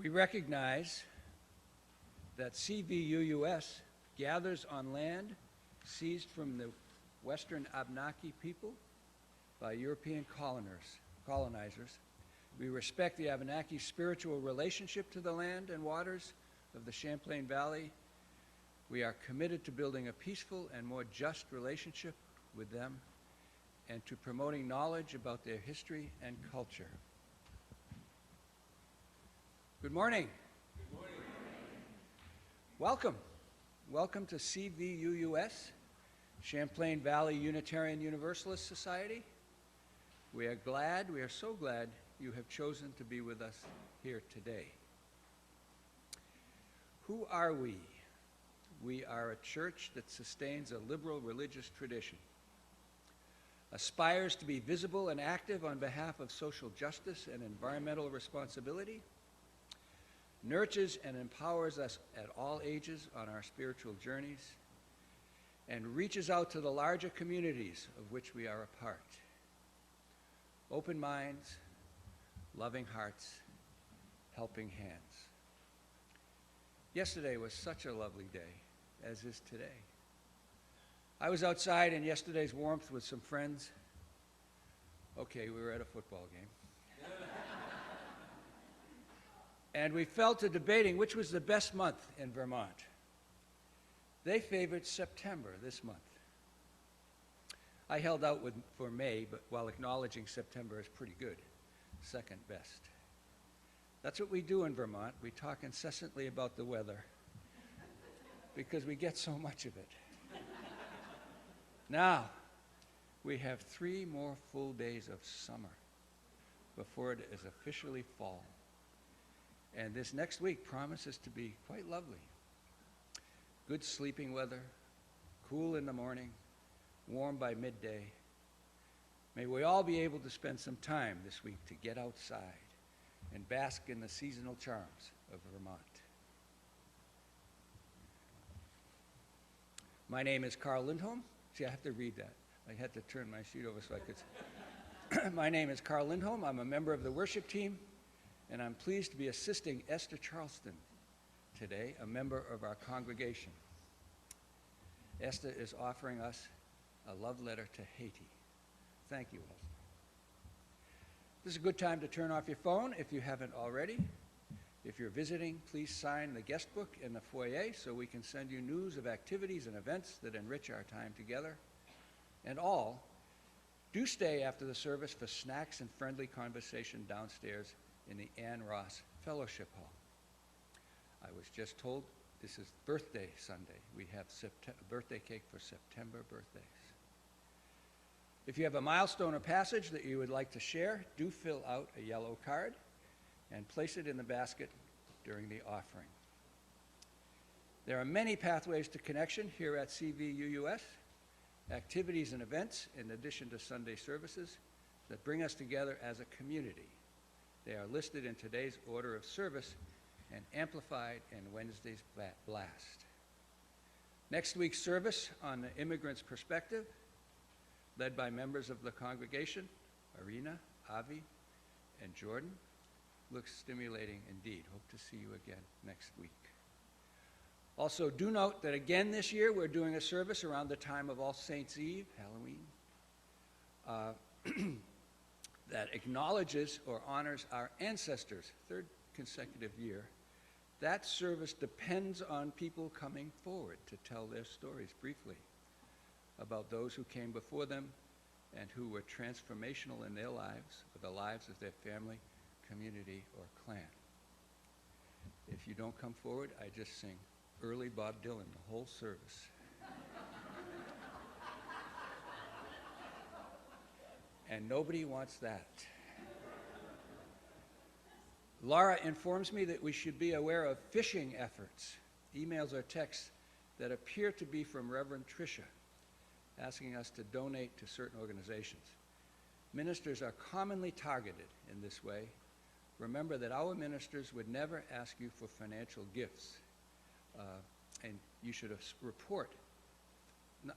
We recognize that CVUUS gathers on land seized from the Western Abenaki people by European colonizers. We respect the Abenaki spiritual relationship to the land and waters of the Champlain Valley. We are committed to building a peaceful and more just relationship with them and to promoting knowledge about their history and culture. Good morning. Good morning. Welcome. Welcome to CVUUS, Champlain Valley Unitarian Universalist Society. We are so glad you have chosen to be with us here today. Who are we? We are a church that sustains a liberal religious tradition, aspires to be visible and active on behalf of social justice and environmental responsibility, nurtures and empowers us at all ages on our spiritual journeys, and reaches out to the larger communities of which we are a part. Open minds, loving hearts, helping hands. Yesterday was such a lovely day, as is today. I was outside in yesterday's warmth with some friends. Okay, we were at a football game. And we fell to debating which was the best month in Vermont. They favored September, this month. I held out for May, but while acknowledging September is pretty good, second best. That's what we do in Vermont. We talk incessantly about the weather because we get so much of it. Now, we have 3 more full days of summer before it is officially fall. And this next week promises to be quite lovely. Good sleeping weather, cool in the morning, warm by midday. May we all be able to spend some time this week to get outside and bask in the seasonal charms of Vermont. My name is Karl Lindholm. See, I have to read that. I had to turn my sheet over so I could. My name is Karl Lindholm. I'm a member of the worship team, and I'm pleased to be assisting Esther Charlestin today, a member of our congregation. Esther is offering us a love letter to Haiti. Thank you, Esther. This is a good time to turn off your phone if you haven't already. If you're visiting, please sign the guest book in the foyer so we can send you news of activities and events that enrich our time together. And all, do stay after the service for snacks and friendly conversation downstairs in the Ann Ross Fellowship Hall. I was just told this is birthday Sunday. We have birthday cake for September birthdays. If you have a milestone or passage that you would like to share, do fill out a yellow card and place it in the basket during the offering. There are many pathways to connection here at CVUUS, activities and events in addition to Sunday services that bring us together as a community. They are listed in today's order of service and amplified in Wednesday's blast. Next week's service on the immigrant's perspective, led by members of the congregation, Arena, Avi, and Jordan, looks stimulating indeed. Hope to see you again next week. Also, do note that again this year we're doing a service around the time of All Saints' Eve, Halloween, that acknowledges or honors our ancestors, 3rd consecutive year. That service depends on people coming forward to tell their stories briefly about those who came before them and who were transformational in their lives or the lives of their family, community, or clan. If you don't come forward, I just sing early Bob Dylan the whole service. And nobody wants that. Laura informs me that we should be aware of phishing efforts, emails or texts that appear to be from Reverend Tricia, asking us to donate to certain organizations. Ministers are commonly targeted in this way. Remember that our ministers would never ask you for financial gifts, and you should report,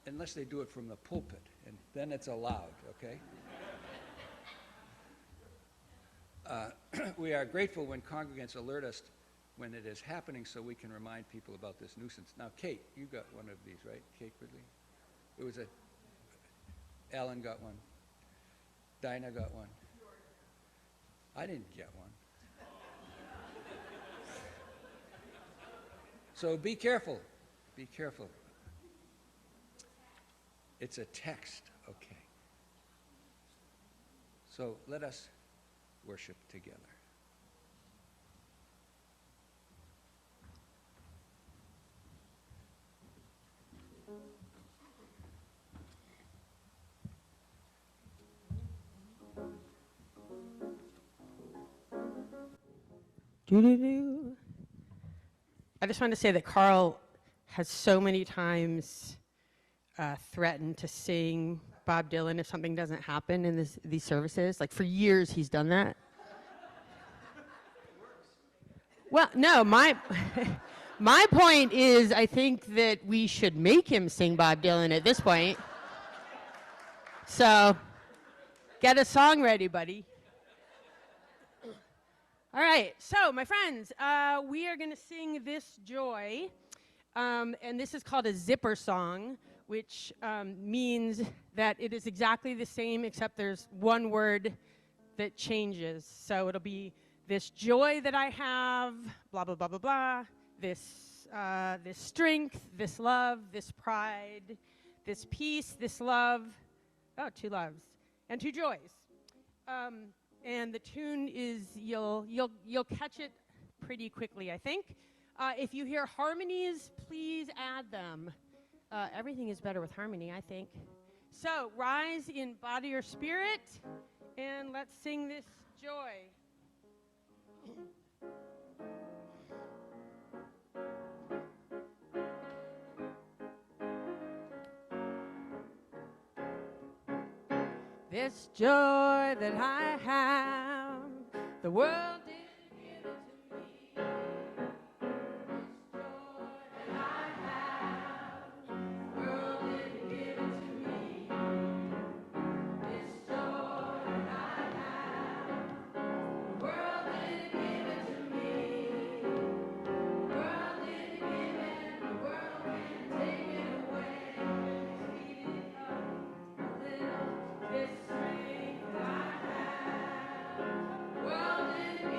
unless they do it from the pulpit, and then it's allowed, okay? We are grateful when congregants alert us when it is happening so we can remind people about this nuisance. Now, Kate, you got one of these, right? Kate Ridley? It was Alan got one. Dinah got one. I didn't get one. So be careful. Be careful. It's a text, okay. So let us worship together. Doo-doo-doo. I just want to say that Karl has so many times threatened to sing Bob Dylan if something doesn't happen in these services. Like for years he's done that. Well, no, my point is I think that we should make him sing Bob Dylan at this point. So get a song ready, buddy. All right, so my friends, we are going to sing This Joy, and this is called a zipper song, which means that it is exactly the same except there's one word that changes. So it'll be this joy that I have, blah, blah, blah, blah, blah, this strength, this love, this pride, this peace, this love, oh, two loves, and two joys. And the tune is, you'll catch it pretty quickly, I think. If you hear harmonies, please add them. Everything is better with harmony, I think. So rise in body or spirit, and let's sing this joy. This joy that I have, the world didn't give it to me. This joy that I have, the world didn't give it to me. This joy that I have, the world didn't give it to me. The world didn't give it, the world can't take it away. Speed it up a little, this strength that I have. The world didn't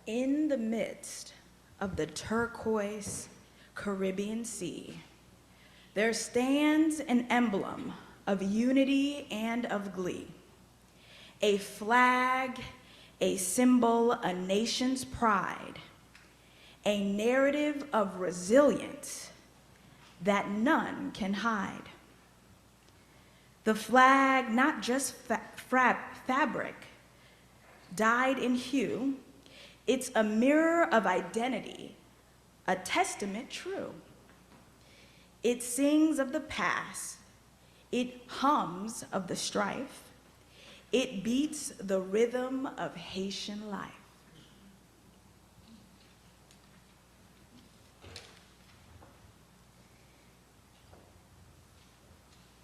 In the midst of the turquoise Caribbean Sea, there stands an emblem of unity and of glee, a flag, a symbol, a nation's pride, a narrative of resilience that none can hide. The flag, not just fabric, dyed in hue, it's a mirror of identity, a testament true. It sings of the past, it hums of the strife, it beats the rhythm of Haitian life.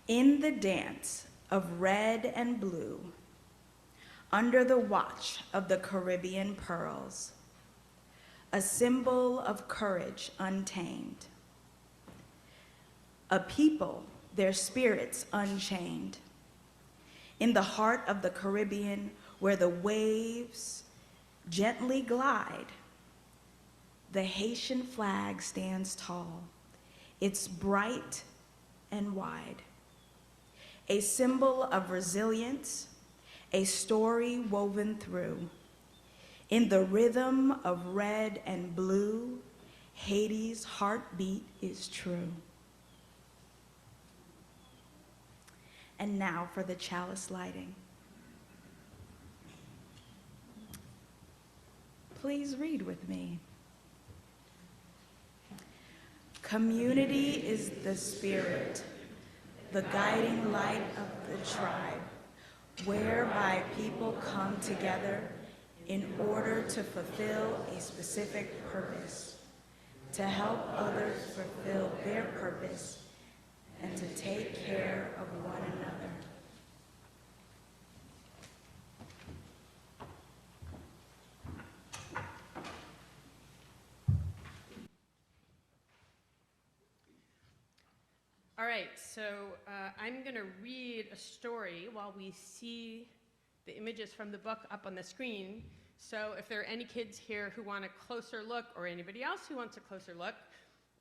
In the dance of red and blue, under the watch of the Caribbean pearls, a symbol of courage untamed, a people, their spirits unchained. In the heart of the Caribbean, where the waves gently glide, the Haitian flag stands tall. It's bright and wide, a symbol of resilience, a story woven through. In the rhythm of red and blue, Haiti's heartbeat is true. And now for the chalice lighting. Please read with me. Community is the spirit, the guiding light of the tribe, whereby people come together in order to fulfill a specific purpose, to help others fulfill their purpose, and to take care of one another. All right, so I'm going to read a story while we see the images from the book up on the screen. So if there are any kids here who want a closer look, or anybody else who wants a closer look,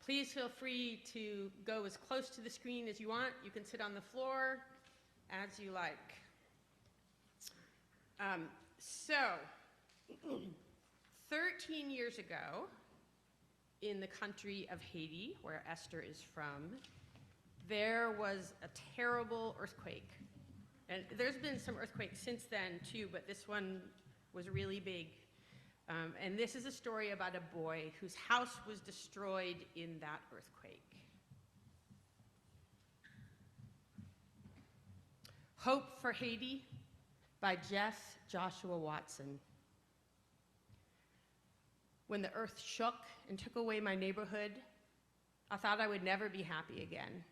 please feel free to go as close to the screen as you want. You can sit on the floor as you like. So 13 years ago, in the country of Haiti, where Esther is from, there was a terrible earthquake. And there's been some earthquakes since then too, but this one was really big. And this is a story about a boy whose house was destroyed in that earthquake. Hope for Haiti by Jess Joshua Watson. When the earth shook and took away my neighborhood, I thought I would never be happy again.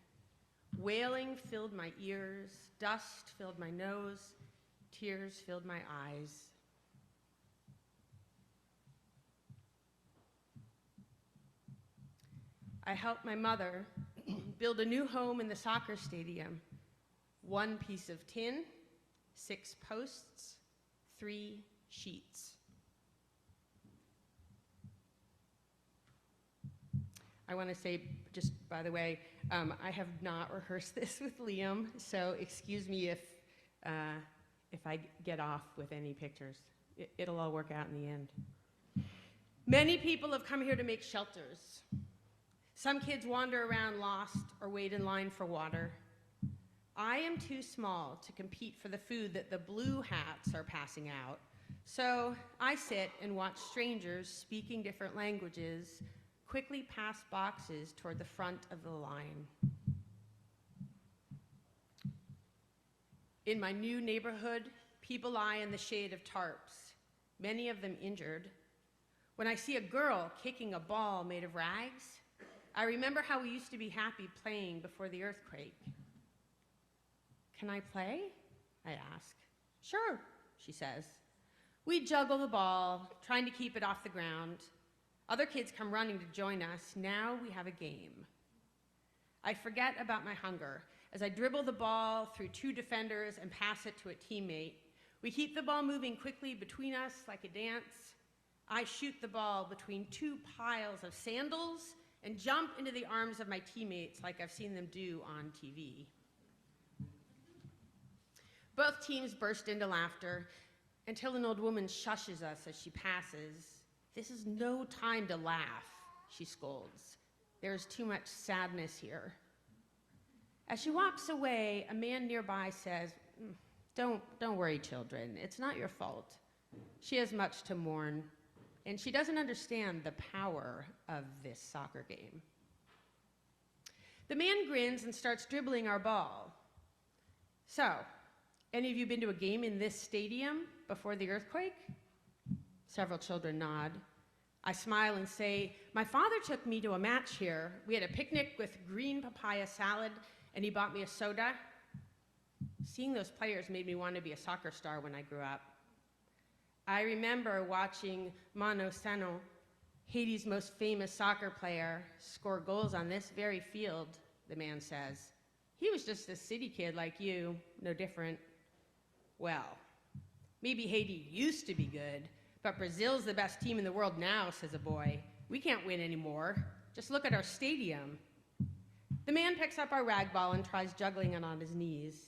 Wailing filled my ears, dust filled my nose, tears filled my eyes. I helped my mother build a new home in the soccer stadium. 1 piece of tin, 6 posts, 3 sheets. I want to say, just by the way, I have not rehearsed this with Liam, so excuse me if I get off with any pictures. It'll all work out in the end. Many people have come here to make shelters. Some kids wander around lost or wait in line for water. I am too small to compete for the food that the blue hats are passing out, so I sit and watch strangers speaking different languages quickly pass boxes toward the front of the line. In my new neighborhood, people lie in the shade of tarps, many of them injured. When I see a girl kicking a ball made of rags, I remember how we used to be happy playing before the earthquake. Can I play? I ask. Sure, she says. We juggle the ball, trying to keep it off the ground. Other kids come running to join us. Now we have a game. I forget about my hunger as I dribble the ball through 2 defenders and pass it to a teammate. We keep the ball moving quickly between us like a dance. I shoot the ball between two piles of sandals and jump into the arms of my teammates like I've seen them do on TV. Both teams burst into laughter until an old woman shushes us as she passes. "This is no time to laugh," she scolds. "There's too much sadness here." As she walks away, a man nearby says, Don't worry, children. It's not your fault. She has much to mourn, and she doesn't understand the power of this soccer game." The man grins and starts dribbling our ball. "So, any of you been to a game in this stadium before the earthquake?" Several children nod. I smile and say, "My father took me to a match here. We had a picnic with green papaya salad, and he bought me a soda." Seeing those players made me want to be a soccer star when I grew up. I remember watching Mano Sano, Haiti's most famous soccer player, score goals on this very field, the man says. "He was just a city kid like you, no different." "Well, maybe Haiti used to be good, but Brazil's the best team in the world now," says a boy. "We can't win anymore. Just look at our stadium." The man picks up our rag ball and tries juggling it on his knees.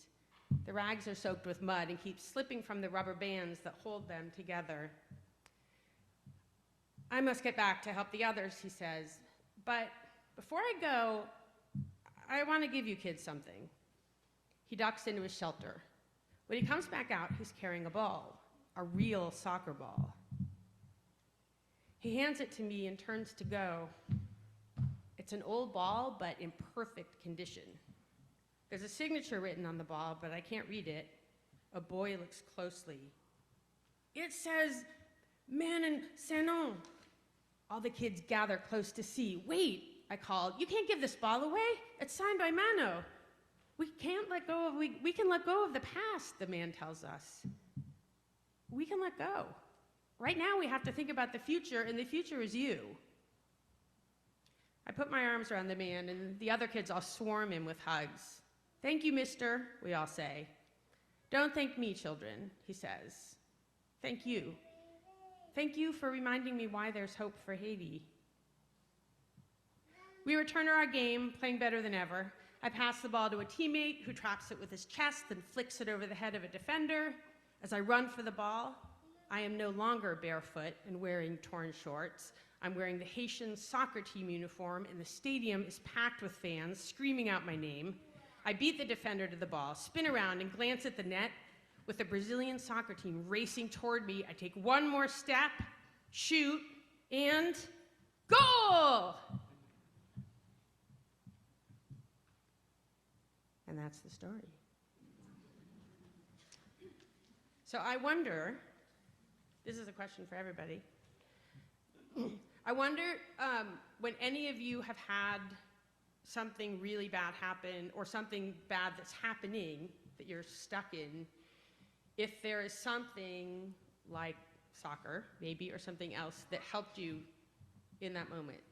The rags are soaked with mud and keep slipping from the rubber bands that hold them together. "I must get back to help the others," he says. "But before I go, I want to give you kids something." He ducks into his shelter. When he comes back out, he's carrying a ball, a real soccer ball. He hands it to me and turns to go. It's an old ball, but in perfect condition. There's a signature written on the ball, but I can't read it. A boy looks closely. It says, "Manon Sanon." All the kids gather close to see. "Wait," I called. "You can't give this ball away. It's signed by Mano." We can let go of the past," the man tells us. We can let go. Right now we have to think about the future, and the future is you. I put my arms around the man, and the other kids all swarm him with hugs. "Thank you, mister," we all say. "Don't thank me, children," he says. "Thank you. Thank you for reminding me why there's hope for Haiti." We return to our game, playing better than ever. I pass the ball to a teammate who traps it with his chest and flicks it over the head of a defender. As I run for the ball, I am no longer barefoot and wearing torn shorts. I'm wearing the Haitian soccer team uniform, and the stadium is packed with fans screaming out my name. I beat the defender to the ball, spin around, and glance at the net. With the Brazilian soccer team racing toward me, I take one more step, shoot, and goal! And that's the story. So I wonder, this is a question for everybody. I wonder when any of you have had something really bad happen, or something bad that's happening that you're stuck in, if there is something like soccer, maybe, or something else that helped you in that moment.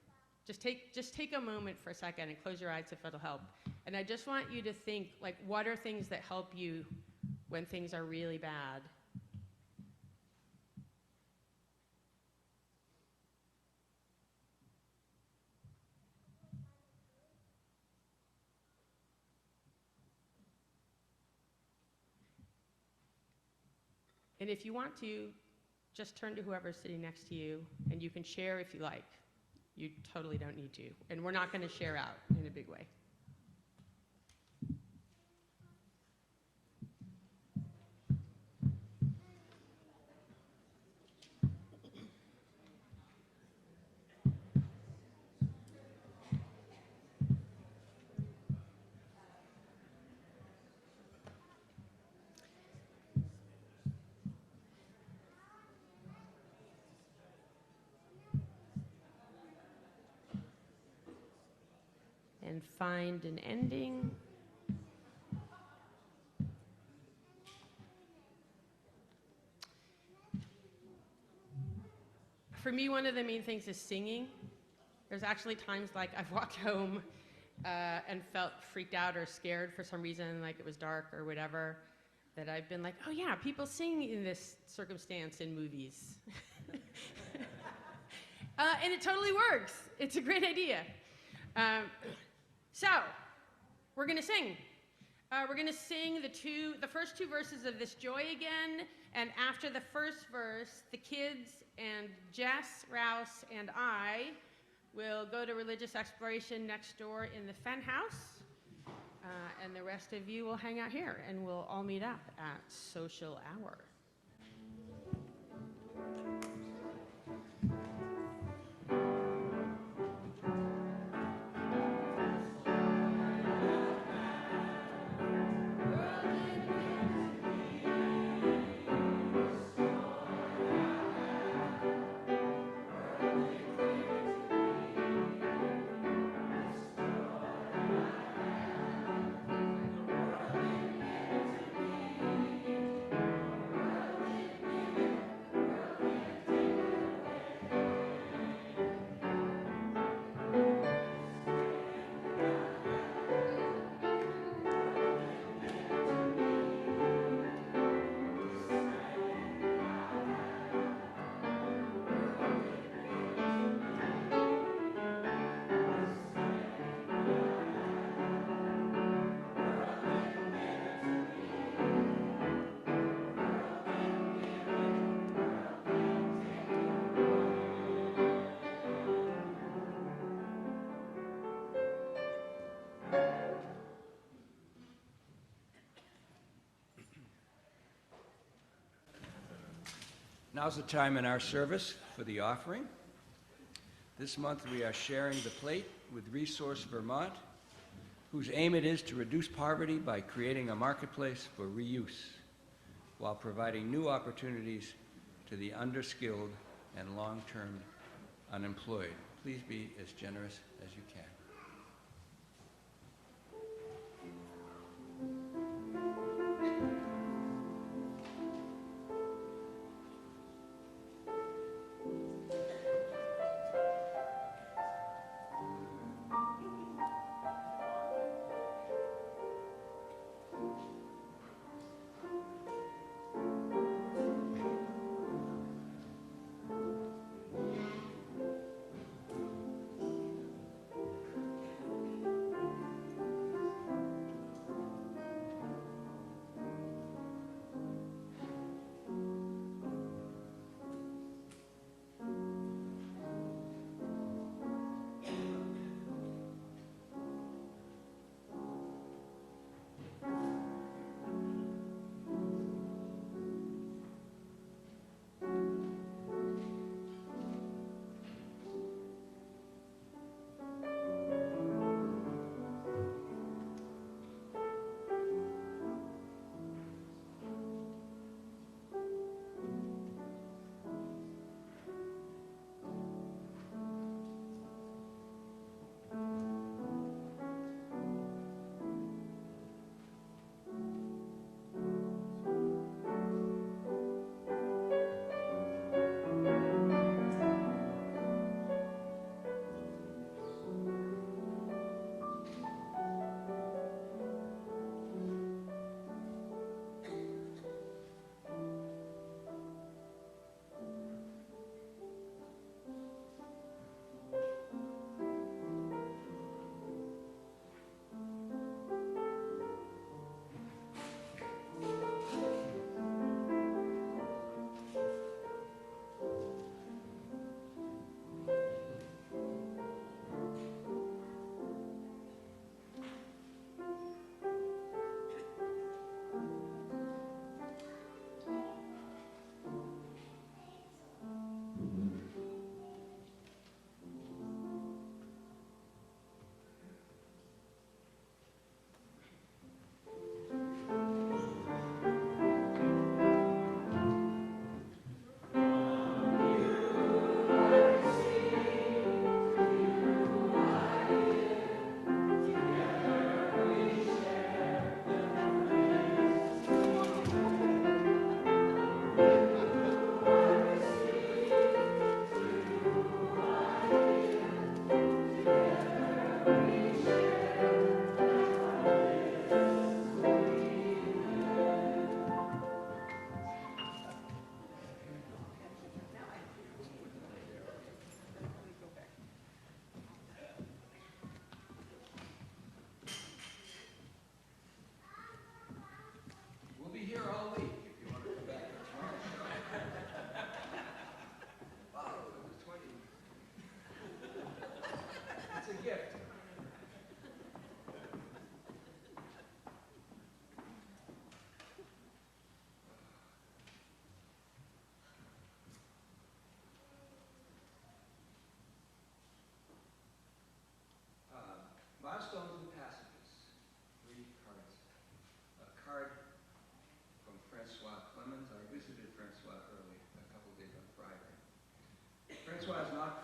Just take a moment for a second and close your eyes if it'll help. And I just want you to think, like, what are things that help you when things are really bad? And if you want to, just turn to whoever's sitting next to you, and you can share if you like. You totally don't need to. And we're not going to share out in a big way. And find an ending. For me, one of the main things is singing. There's actually times like I've walked home and felt freaked out or scared for some reason, like it was dark or whatever, that I've been like, oh yeah, people sing in this circumstance in movies. And it totally works. It's a great idea. So, we're going to sing. We're going to sing the first two verses of This Joy again, and after the first verse, the kids and Jess, Rouse, and I will go to religious exploration next door in the Fen House, and the rest of you will hang out here, and we'll all meet up at social hour. Now's the time in our service for the offering. This month we are sharing the plate with Resource Vermont, whose aim it is to reduce poverty by creating a marketplace for reuse, while providing new opportunities to the underskilled and long-term unemployed. Please be as generous as you can.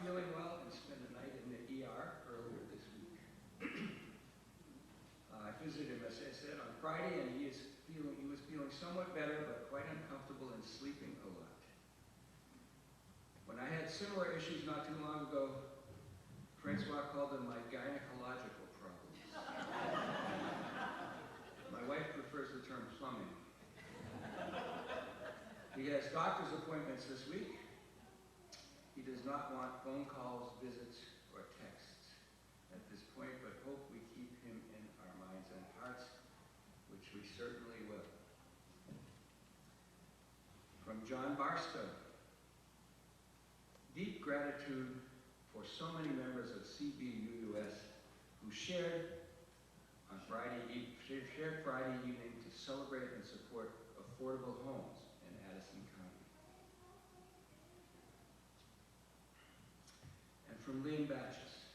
feeling well and spent a night in the ER earlier this week. I visited him, as I said, on Friday, and he was feeling somewhat better, but quite uncomfortable and sleeping a lot. When I had similar issues not too long ago, Francois called them my gynecological problems. My wife prefers the term plumbing. He has doctor's appointments this week. He does not want phone calls, visits, or texts at this point, but hope we keep him in our minds and hearts, which we certainly will. From John Barstow. Deep gratitude for so many members of CVUUS who shared Friday evening to celebrate and support affordable homes in Addison County. And from Liam Batches.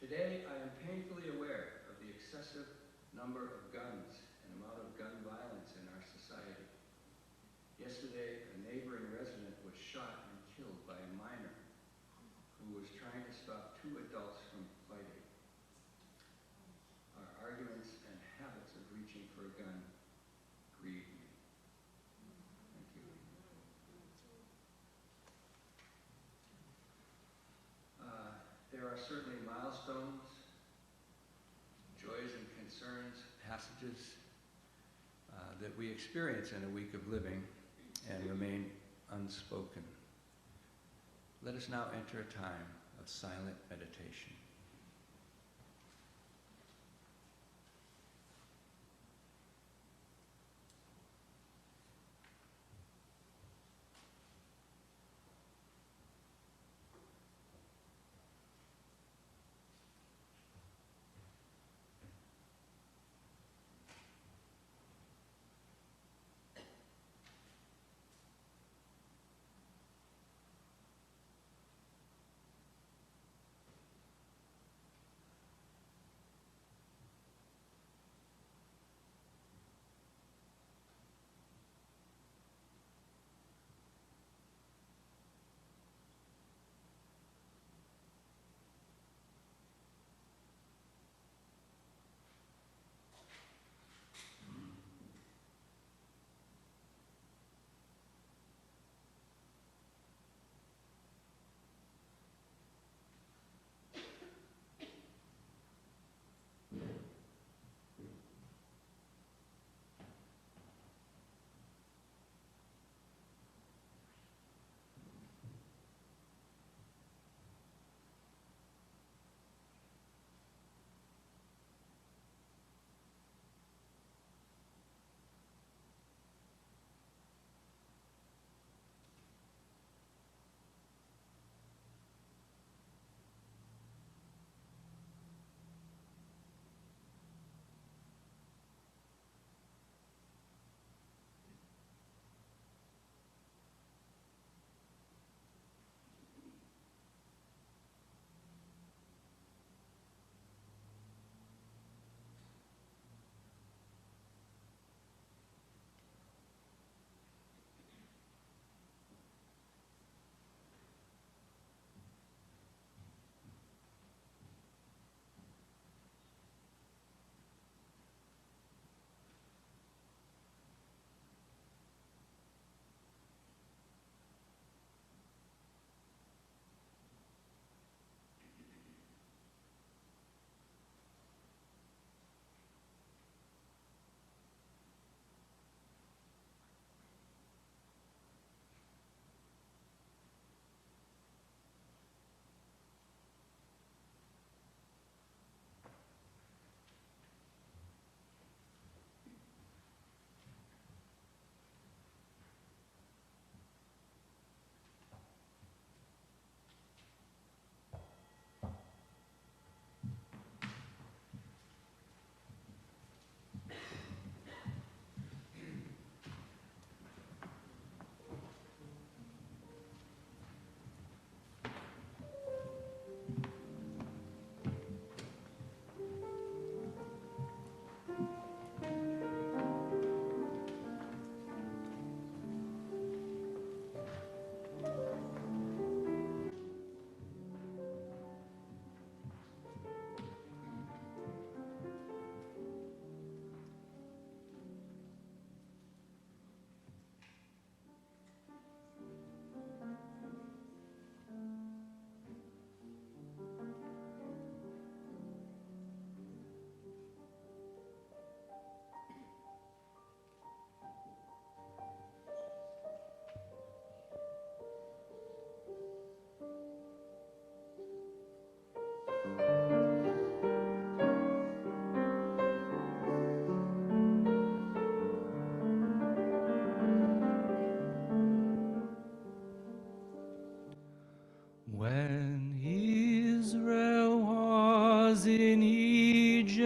Today, I am painfully aware of the excessive number of guns and amount of gun violence in our society. Yesterday, a neighboring resident was shot and killed by a minor who was trying to stop two adults from fighting. Our arguments and habits of reaching for a gun grieve me. Thank you. There are certainly milestones, joys and concerns, passages that we experience in a week of living and remain unspoken. Let us now enter a time of silent meditation.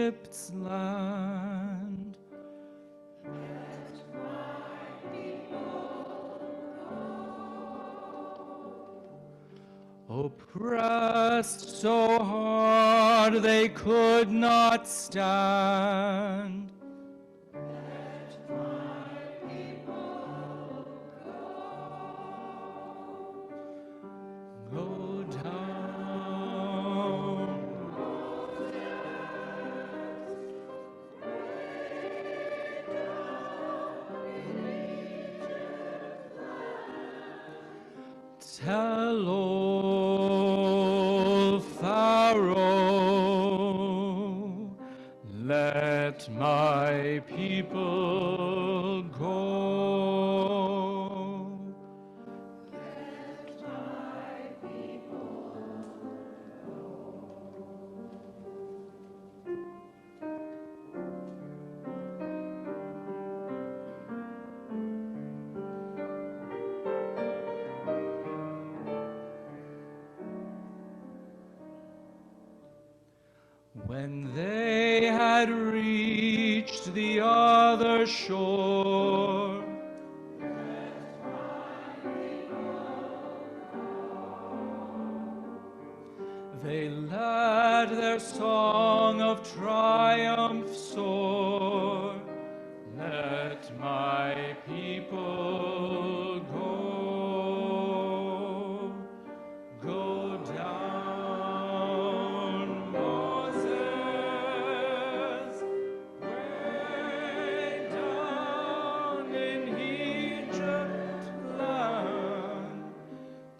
Egypt's land. Oppressed so hard they could not stand. Go down. Tell old Pharaoh, let my people go. When they had reached the other shore, they let their song of triumph soar. Let my people go. Go down, Moses, way down in Egypt land.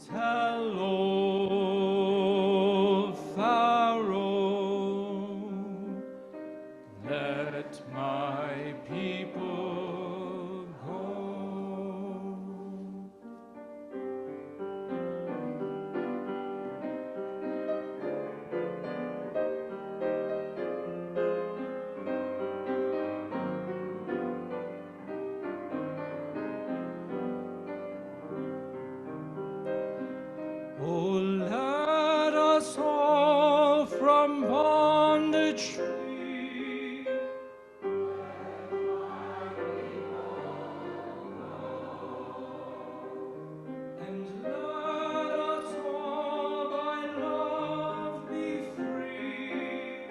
Tell old Pharaoh, let my people go. Oh, let us all from bondage free. And let us all by love be free.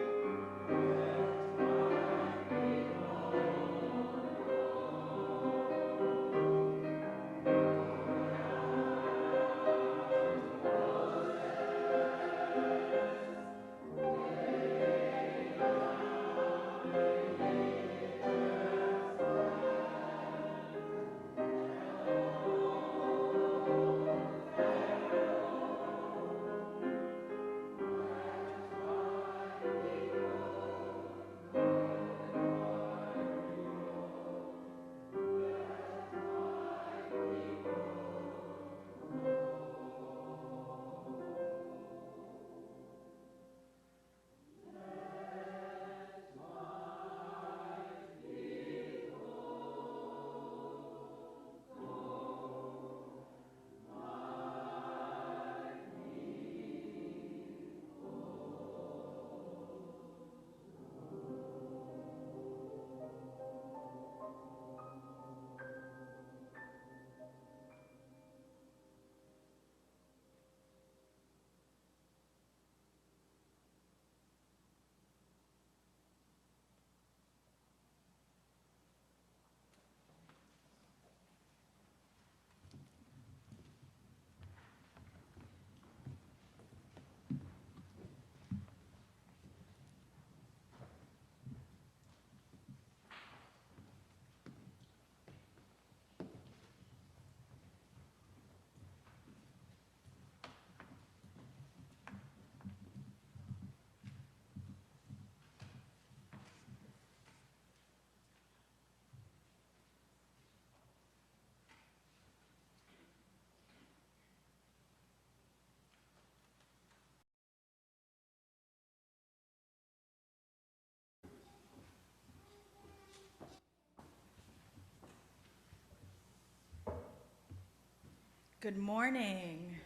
Good morning.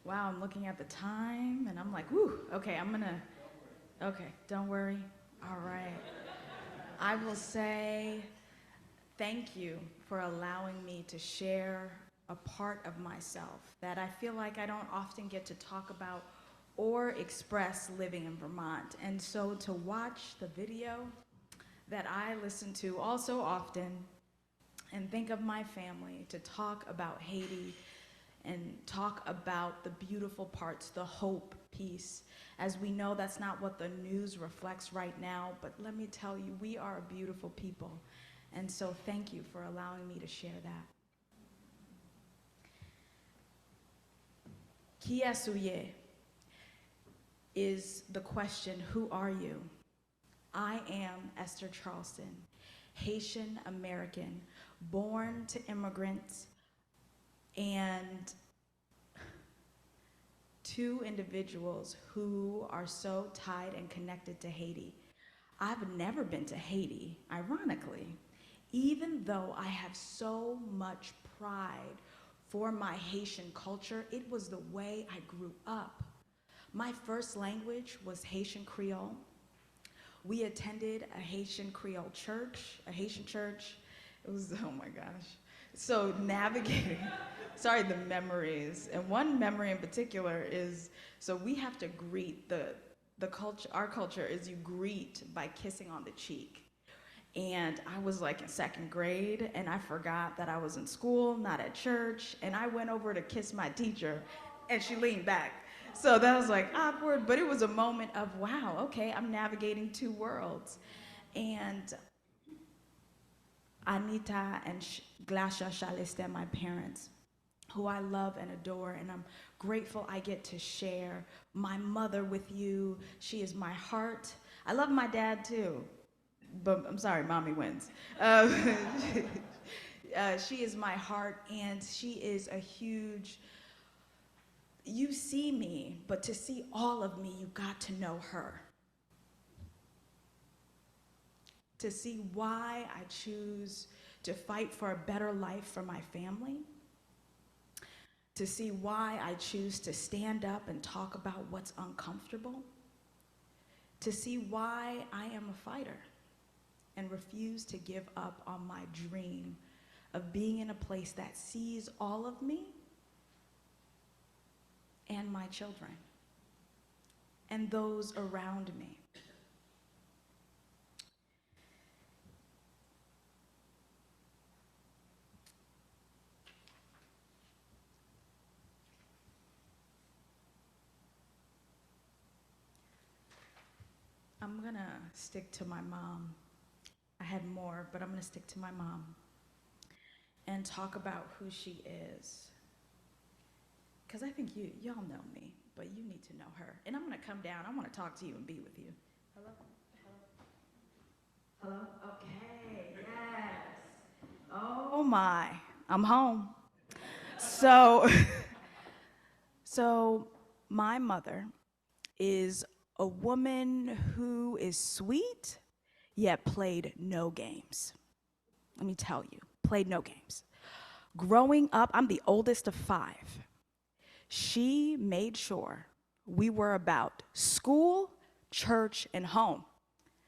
Wow, I'm looking at the time and I'm like, whew, okay, I'm gonna Okay, don't worry. All right. I will say thank you for allowing me to share a part of myself that I feel like I don't often get to talk about or express living in Vermont. And so to watch the video that I listen to all so often and think of my family, to talk about Haiti and talk about the beautiful parts, the hope piece. As we know, that's not what the news reflects right now, but let me tell you, we are a beautiful people. And so thank you for allowing me to share that. Qui es-tu? Is the question, who are you? I am Esther Charlestin, Haitian American, born to immigrants, and two individuals who are so tied and connected to Haiti. I've never been to Haiti, ironically, even though I have so much pride for my Haitian culture. It was the way I grew up. My first language was Haitian Creole. We attended a Haitian Creole church, a Haitian church. It was, oh my gosh. So navigating, sorry, the memories. And one memory in particular is, so we have to greet, the culture, our culture is you greet by kissing on the cheek. And I was like in second grade, and I forgot that I was in school, not at church, and I went over to kiss my teacher, and she leaned back. So that was like awkward, but it was a moment of, wow, okay, I'm navigating two worlds. And Anita and Esther Charlestin, my parents, who I love and adore, and I'm grateful I get to share my mother with you. She is my heart. I love my dad too, but I'm sorry, mommy wins. She is my heart, and she is a huge, you see me, but to see all of me, you got to know her. To see why I choose to fight for a better life for my family. To see why I choose to stand up and talk about what's uncomfortable. To see why I am a fighter and refuse to give up on my dream of being in a place that sees all of me and my children and those around me. I'm gonna stick to my mom. I had more, but I'm gonna stick to my mom and talk about who she is. Because I think y'all know me, but you need to know her. And I'm gonna come down, I wanna talk to you and be with you. Hello? Hello? Hello? Okay, yes. Oh my, I'm home. So my mother is a woman who is sweet, yet played no games. Let me tell you, played no games. Growing up, I'm the oldest of 5. She made sure we were about school, church, and home.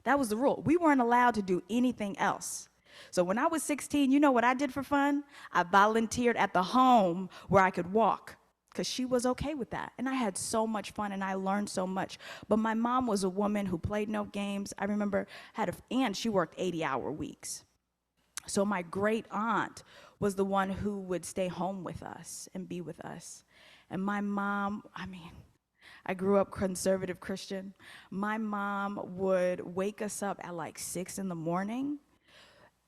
That was the rule. We weren't allowed to do anything else. So when I was 16, you know what I did for fun? I volunteered at the home where I could walk, because she was okay with that. And I had so much fun, and I learned so much. But my mom was a woman who played no games. I remember and she worked 80-hour weeks. So my great aunt was the one who would stay home with us and be with us. And my mom, I grew up conservative Christian. My mom would wake us up at like 6 in the morning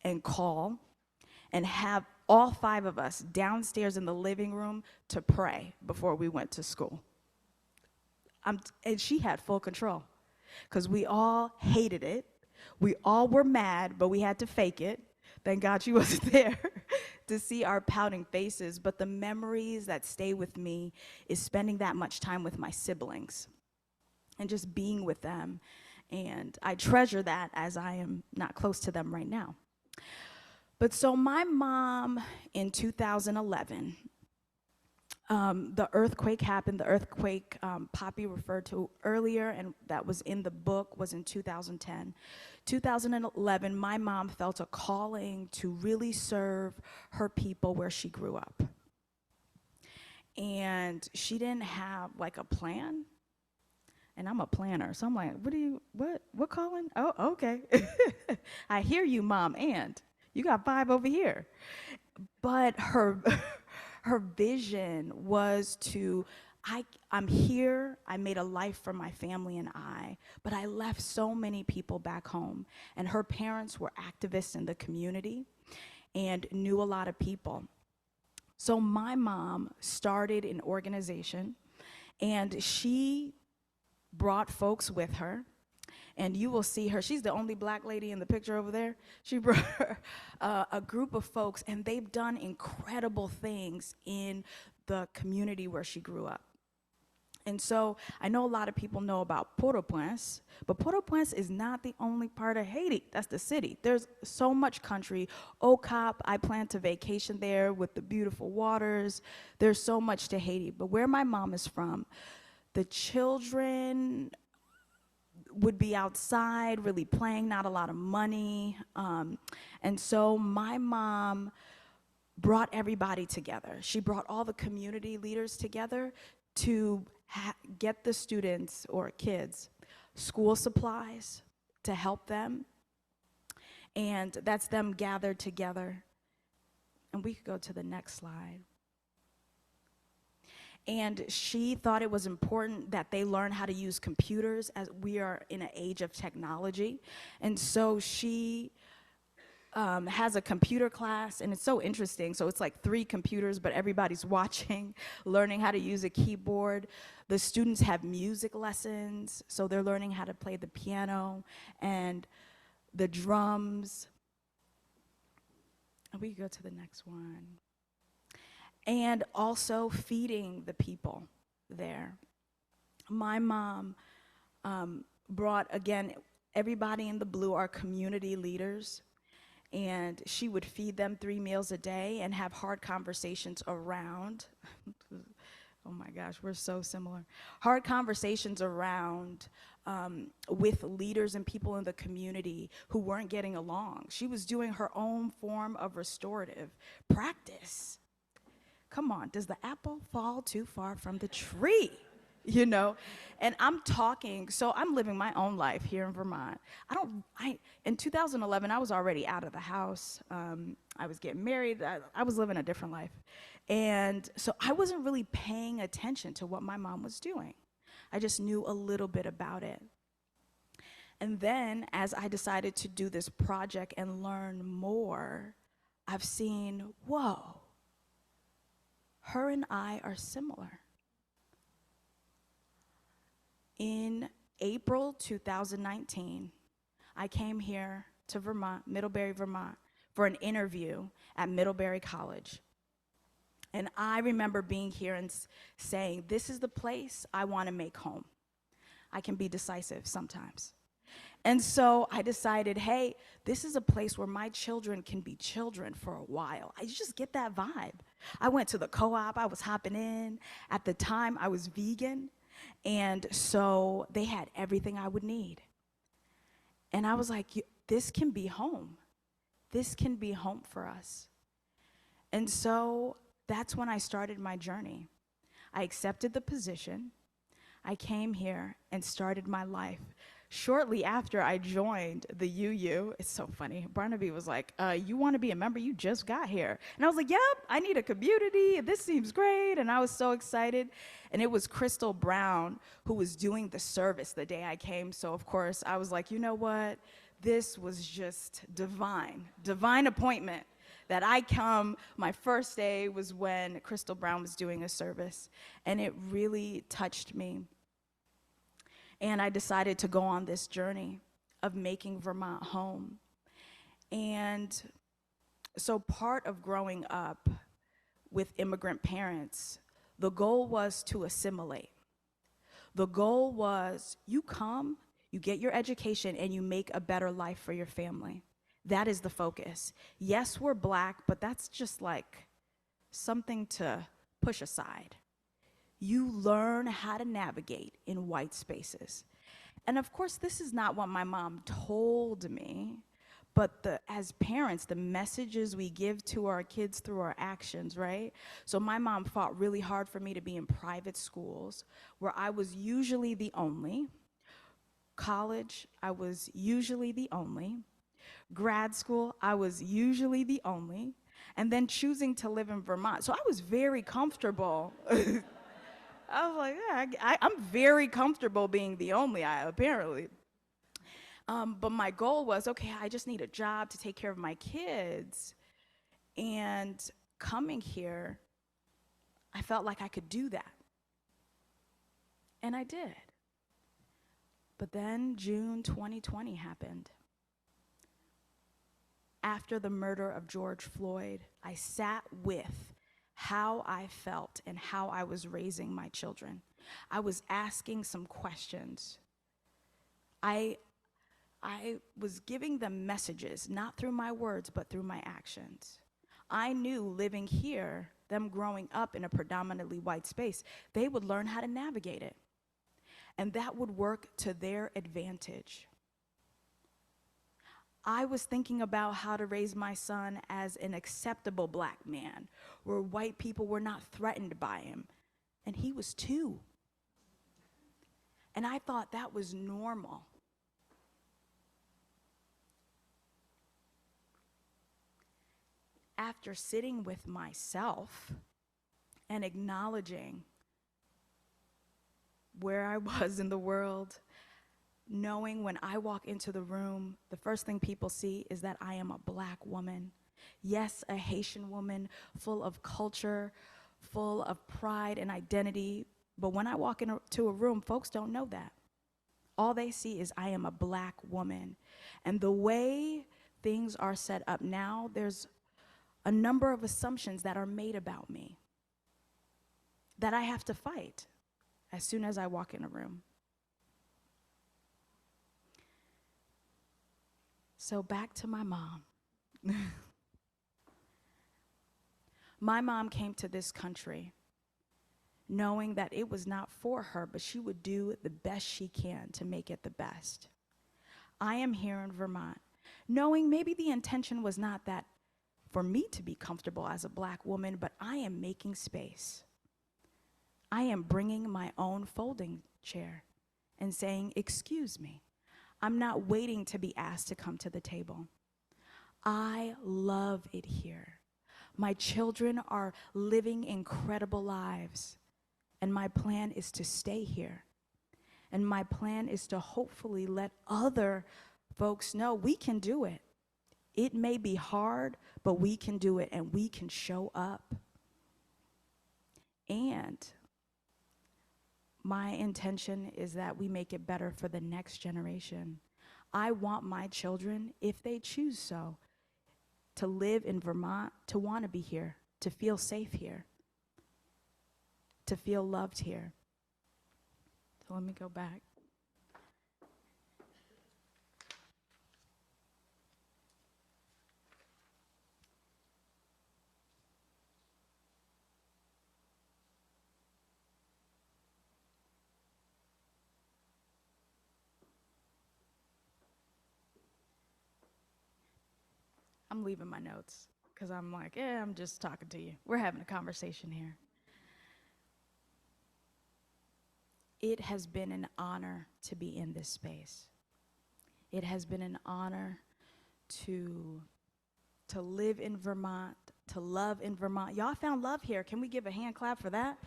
and call and have all 5 of us downstairs in the living room to pray before we went to school. And she had full control, because we all hated it. We all were mad, but we had to fake it. Thank God she wasn't there to see our pouting faces. But the memories that stay with me is spending that much time with my siblings and just being with them. And I treasure that, as I am not close to them right now. But so my mom in 2011 The earthquake happened. The earthquake Poppy referred to earlier, and that was in the book, was in 2010. 2011, my mom felt a calling to really serve her people where she grew up. And she didn't have like a plan. And I'm a planner, so I'm like, what calling? Oh, okay. I hear you, Mom, and you got 5 over here. But her vision was to, I'm here, I made a life for my family and but I left so many people back home. And her parents were activists in the community and knew a lot of people. So my mom started an organization, and she brought folks with her, and you will see her. She's the only black lady in the picture over there. She brought a group of folks, and they've done incredible things in the community where she grew up. And so I know a lot of people know about Port-au-Prince, but Port-au-Prince is not the only part of Haiti. That's the city. There's so much country. Okap, I plan to vacation there with the beautiful waters. There's so much to Haiti. But where my mom is from, the children would be outside really playing, not a lot of money. And so my mom brought everybody together. She brought all the community leaders together to get the students or kids school supplies to help them. And that's them gathered together. And we could go to the next slide. And she thought it was important that they learn how to use computers, as we are in an age of technology. And so she has a computer class, and it's so interesting. So it's like 3 computers, but everybody's watching, learning how to use a keyboard. The students have music lessons, so they're learning how to play the piano and the drums. And we can go to the next one. And also feeding the people there. My mom brought, again, everybody in the blue are community leaders, and she would feed them 3 meals a day and have hard conversations around, oh my gosh, we're so similar. Hard conversations around with leaders and people in the community who weren't getting along. She was doing her own form of restorative practice. Come on, does the apple fall too far from the tree? You know, and I'm talking, so I'm living my own life here in Vermont. In 2011, I was already out of the house. I was getting married. I was living a different life. And so I wasn't really paying attention to what my mom was doing. I just knew a little bit about it. And then as I decided to do this project and learn more, I've seen, whoa, her and I are similar. In April 2019, I came here to Vermont, Middlebury, Vermont, for an interview at Middlebury College. And I remember being here and saying, this is the place I want to make home. I can be decisive sometimes. And so I decided, hey, this is a place where my children can be children for a while. I just get that vibe. I went to the co-op, I was hopping in. At the time, I was vegan. And so they had everything I would need. And I was like, this can be home. This can be home for us. And so that's when I started my journey. I accepted the position. I came here and started my life. Shortly after I joined the UU, it's so funny, Barnaby was like, you want to be a member? You just got here. And I was like, yep, I need a community. This seems great. And I was so excited. And it was Crystal Brown who was doing the service the day I came. So, of course, I was like, you know what? This was just divine appointment that I come. My first day was when Crystal Brown was doing a service. And it really touched me. And I decided to go on this journey of making Vermont home. And so part of growing up with immigrant parents, the goal was to assimilate. The goal was you come, you get your education, and you make a better life for your family. That is the focus. Yes, we're Black, but that's just like something to push aside. You learn how to navigate in white spaces. And of course, this is not what my mom told me, but as parents, the messages we give to our kids through our actions, right? So my mom fought really hard for me to be in private schools where I was usually the only. College, I was usually the only. Grad school, I was usually the only. And then choosing to live in Vermont. So I was very comfortable. I was like, yeah, I'm very comfortable being the only, apparently. But my goal was, okay, I just need a job to take care of my kids. And coming here, I felt like I could do that. And I did. But then June 2020 happened. After the murder of George Floyd, I sat with how I felt and how I was raising my children. I was asking some questions. I was giving them messages, not through my words, but through my actions. I knew living here, them growing up in a predominantly white space, they would learn how to navigate it. And that would work to their advantage. I was thinking about how to raise my son as an acceptable black man, where white people were not threatened by him. And he was 2. And I thought that was normal. After sitting with myself and acknowledging where I was in the world, knowing when I walk into the room, the first thing people see is that I am a black woman. Yes, a Haitian woman, full of culture, full of pride and identity. But when I walk into a room, folks don't know that. All they see is I am a black woman. And the way things are set up now, there's a number of assumptions that are made about me that I have to fight as soon as I walk in a room. So back to my mom. My mom came to this country knowing that it was not for her, but she would do the best she can to make it the best. I am here in Vermont, knowing maybe the intention was not that for me to be comfortable as a black woman, but I am making space. I am bringing my own folding chair and saying, excuse me. I'm not waiting to be asked to come to the table. I love it here. My children are living incredible lives, and my plan is to stay here. And my plan is to hopefully let other folks know we can do it. It may be hard, but we can do it, and we can show up. And my intention is that we make it better for the next generation. I want my children, if they choose so, to live in Vermont, to want to be here, to feel safe here, to feel loved here. So let me go back. I'm leaving my notes because I'm like, I'm just talking to you. We're having a conversation here. It has been an honor to be in this space. It has been an honor to live in Vermont, to love in Vermont. Y'all found love here. Can we give a hand clap for that?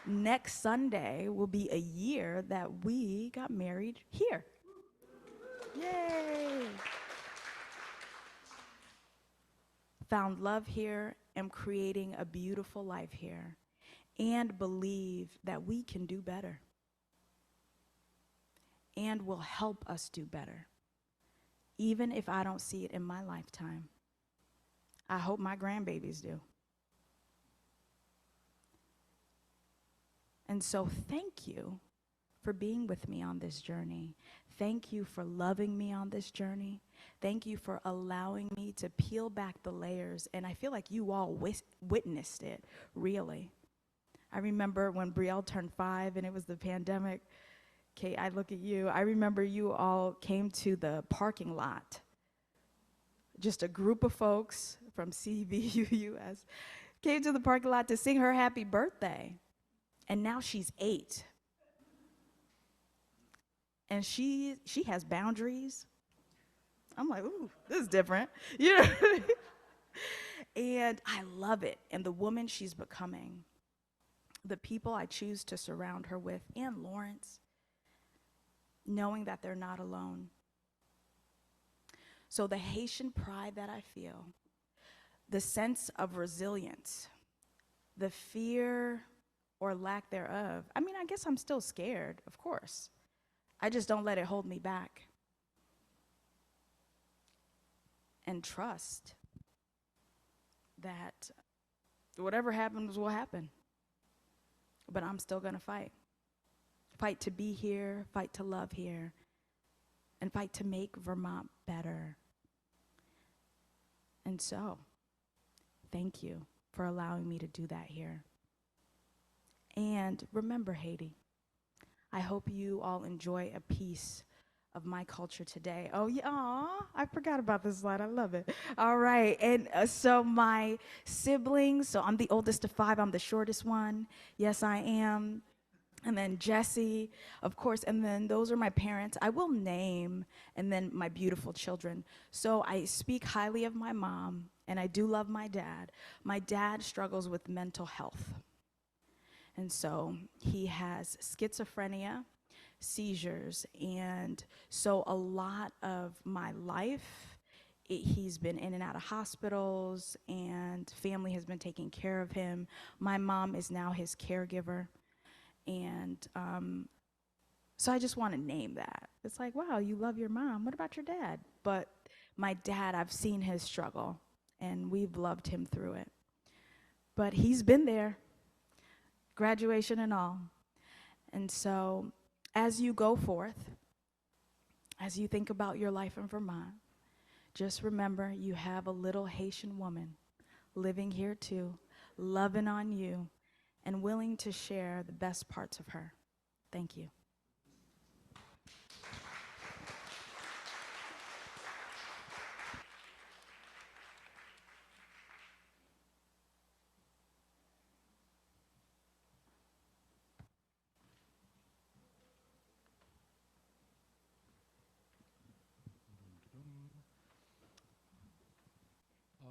Next Sunday will be a year that we got married here. Yay! Found love here, am creating a beautiful life here, and believe that we can do better and will help us do better, even if I don't see it in my lifetime. I hope my grandbabies do. And so thank you for being with me on this journey. Thank you for loving me on this journey. Thank you for allowing me to peel back the layers. And I feel like you all witnessed it, really. I remember when Brielle turned 5 and it was the pandemic. Kate, I look at you. I remember you all came to the parking lot. Just a group of folks from CVUUS came to the parking lot to sing her happy birthday. And now she's 8. And she has boundaries. I'm like, ooh, this is different. You know? And I love it. And the woman she's becoming, the people I choose to surround her with, and Lawrence, knowing that they're not alone. So the Haitian pride that I feel, the sense of resilience, the fear or lack thereof. I mean, I guess I'm still scared, of course. I just don't let it hold me back. And trust that whatever happens will happen. But I'm still gonna fight. Fight to be here, fight to love here, and fight to make Vermont better. And so, thank you for allowing me to do that here. And remember, Haiti, I hope you all enjoy a piece of my culture today. Oh, yeah, aw, I forgot about this slide. I love it. All right, and so my siblings, so I'm the oldest of 5. I'm the shortest one. Yes, I am. And then Jesse, of course, and then those are my parents. I will name, and then my beautiful children. So I speak highly of my mom, and I do love my dad. My dad struggles with mental health. And so he has schizophrenia, seizures, and so a lot of my life, he's been in and out of hospitals, and family has been taking care of him. My mom is now his caregiver. And so I just want to name that. It's like, wow, you love your mom. What about your dad? But my dad, I've seen his struggle, and we've loved him through it. But he's been there, graduation and all. And so as you go forth, as you think about your life in Vermont, just remember you have a little Haitian woman living here too, loving on you, and willing to share the best parts of her. Thank you.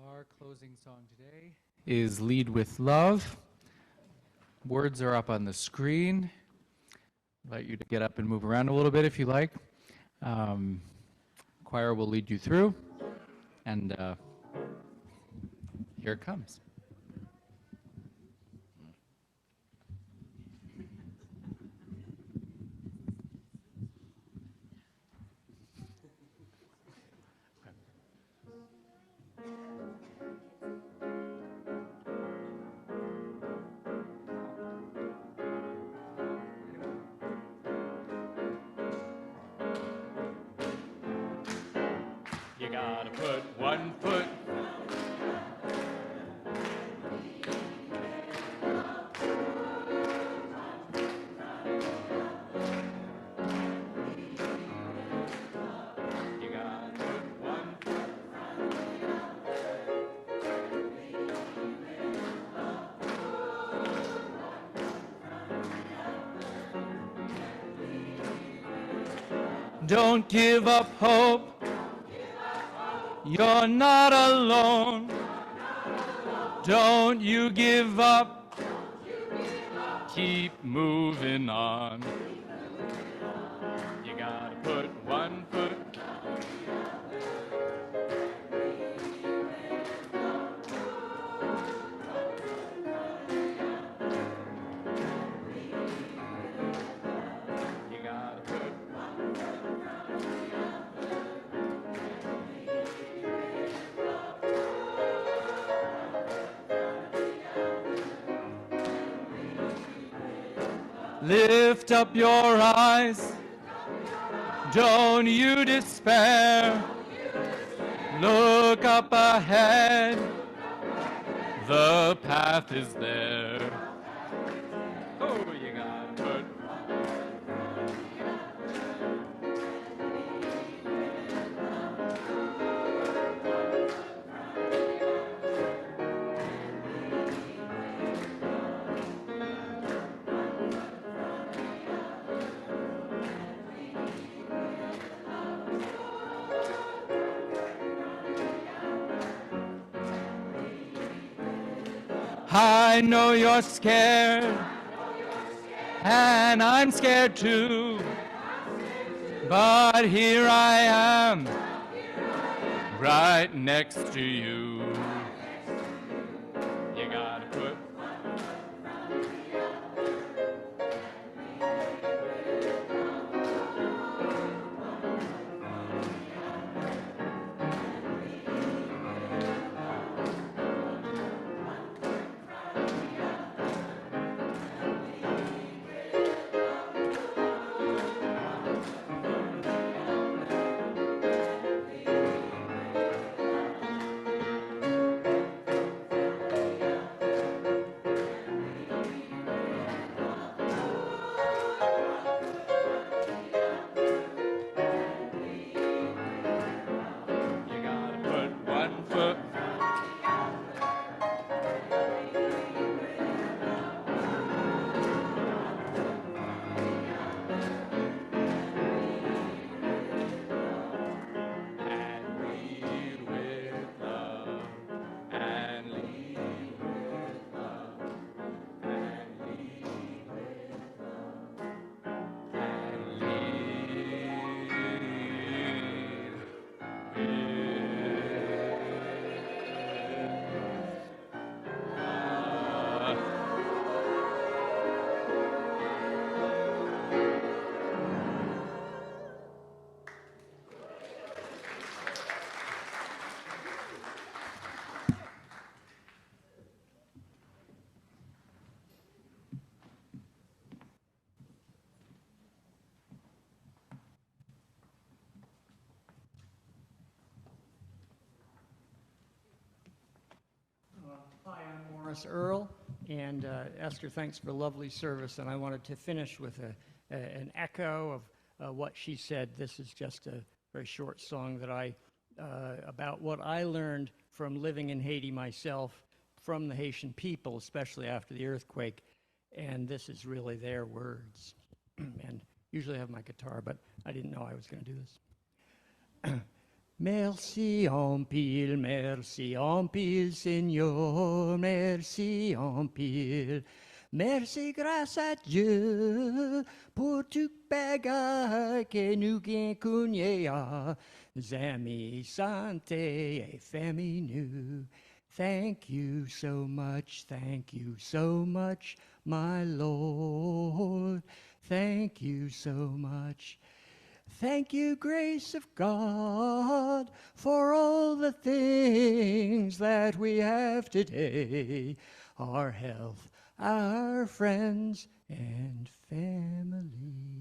Our closing song today is Lead with Love. Words are up on the screen. I'd invite you to get up and move around a little bit if you like. Choir will lead you through, and here it comes. You gotta put one foot. You gotta put one foot. Don't give up hope. You're not alone. Don't you give up. Keep moving on. You gotta put one foot. You gotta put one foot. Lift up your eyes, don't you despair. Look up ahead, the path is there. Oh, you got it. I know you're scared, and I'm scared too, but here I am, right next to you. You gotta put one foot. And lead with love, and lead with love, and lead with love, and Hi, I'm Morris Earl, and Esther, thanks for a lovely service. And I wanted to finish with an echo of what she said. This is just a very short song that about what I learned from living in Haiti myself, from the Haitian people, especially after the earthquake. And this is really their words. And usually I have my guitar, but I didn't know I was going to do this. Merci en pile, Seigneur, merci en pile. Merci grâce à Dieu pour tout bagay que nous gain kounye a. Zami, santé et famille nous. Thank you so much, my Lord. Thank you so much. Thank you, grace of God, for all the things that we have today, our health, our friends, and family.